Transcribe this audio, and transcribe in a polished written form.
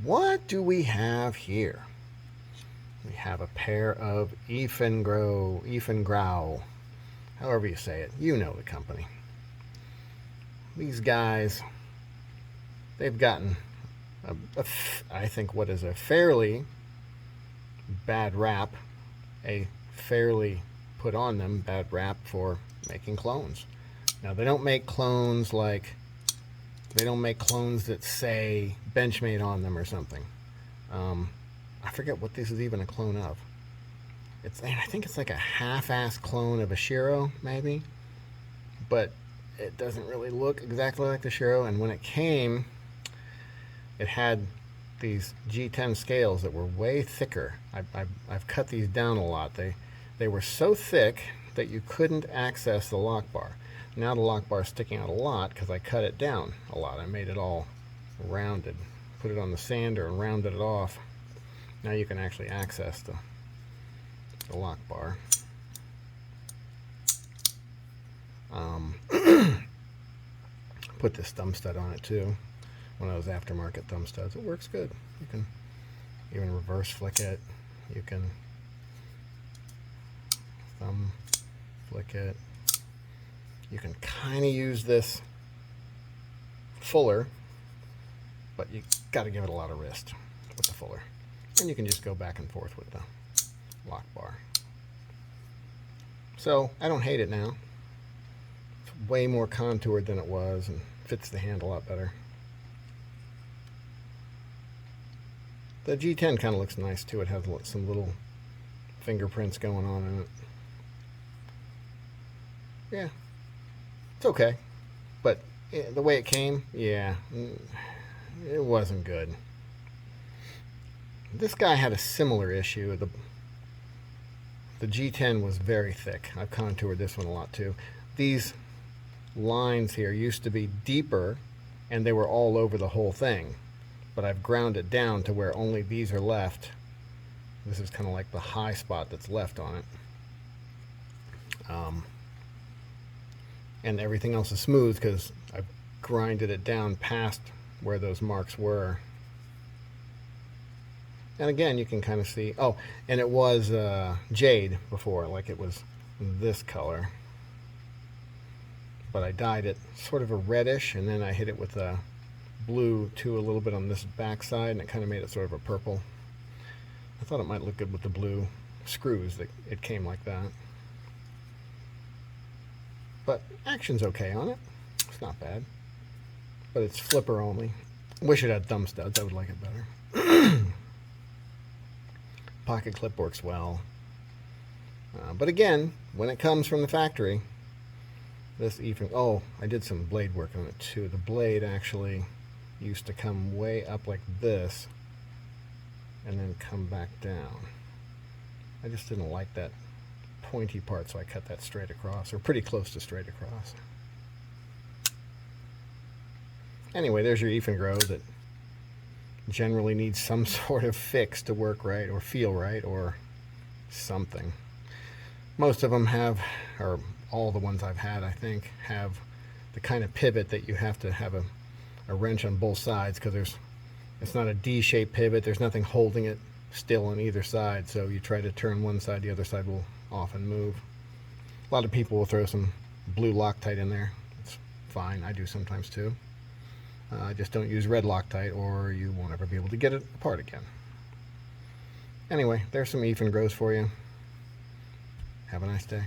What do we have here? We have a pair of Eafengrow, however you say it. You know the company. These guys, they've gotten, I think, what is a fairly bad rap, a fairly put on them bad rap for making clones. Now, they don't make clones like, they don't make clones that say Benchmade on them or something. I forget what this is even a clone of. I think it's like a half-ass clone of a Shiro, maybe. But it doesn't really look exactly like the Shiro. And when it came, it had these G10 scales that were way thicker. I've cut these down a lot. They were so thick that you couldn't access the lock bar. Now the lock bar is sticking out a lot because I cut it down a lot. I made it all rounded. Put it on the sander and rounded it off. Now you can actually access the lock bar. Put this thumb stud on it too. One of those aftermarket thumb studs. It works good. You can even reverse flick it. You can thumb flick it. You can kind of use this fuller, but you got to give it a lot of wrist with the fuller. And you can just go back and forth with the lock bar. So I don't hate it now. It's way more contoured than it was and fits the hand a lot better. The G10 kind of looks nice too. It has some little fingerprints going on in it. Yeah, it's okay. But the way it came, yeah, it wasn't good. This guy had a similar issue. The G10 was very thick. I've contoured this one a lot too. These lines here used to be deeper and they were all over the whole thing. But I've ground it down to where only these are left. This is kind of like the high spot that's left on it. And everything else is smooth because I've grinded it down past where those marks were. And again, you can kind of see, oh, and it was jade before, like it was this color. But I dyed it sort of a reddish, and then I hit it with a blue too, a little bit on this back side, and it kind of made it sort of a purple. I thought it might look good with the blue screws that it came like that. But action's okay on it. It's not bad. But it's flipper only. Wish it had thumb studs. I would like it better. Pocket clip works well. But again, when it comes from the factory, this oh, I did some blade work on it too. The blade actually used to come way up like this and then come back down. I just didn't like that pointy part, so I cut that straight across, or pretty close to straight across. Anyway, there's your Eafengrow that generally needs some sort of fix to work right or feel right or something. Most of them have, or all the ones I've had, I think, have the kind of pivot that you have to have a wrench on both sides, because it's not a D-shaped pivot. There's nothing holding it still on either side, so you try to turn one side, the other side will often move. A lot of people will throw some blue Loctite in there. It's fine. I do sometimes too. Just don't use red Loctite or you won't ever be able to get it apart again. Anyway, there's some Eafengrows for you. Have a nice day.